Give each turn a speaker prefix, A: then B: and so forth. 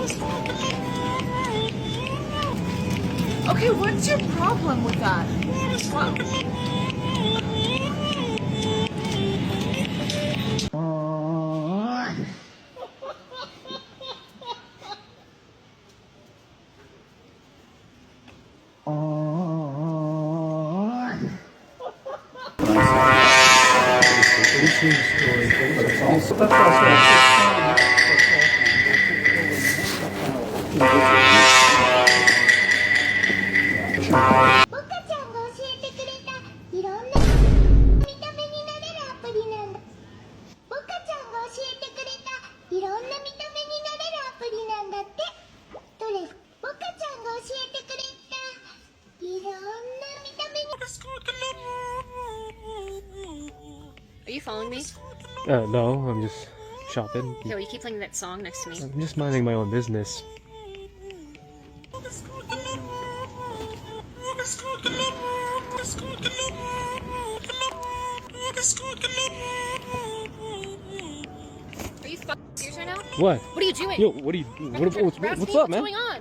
A: Okay, what's your problem with that? What?
B: Are you following me?
C: No, I'm just shopping.
B: Okay, well, you keep playing that song next to me.
C: I'm just minding my own business.
B: Are you fucking serious right now?
C: What?
B: What are you doing?
C: Yo, what are you? What's up, man?
B: What's
C: What's
B: going on?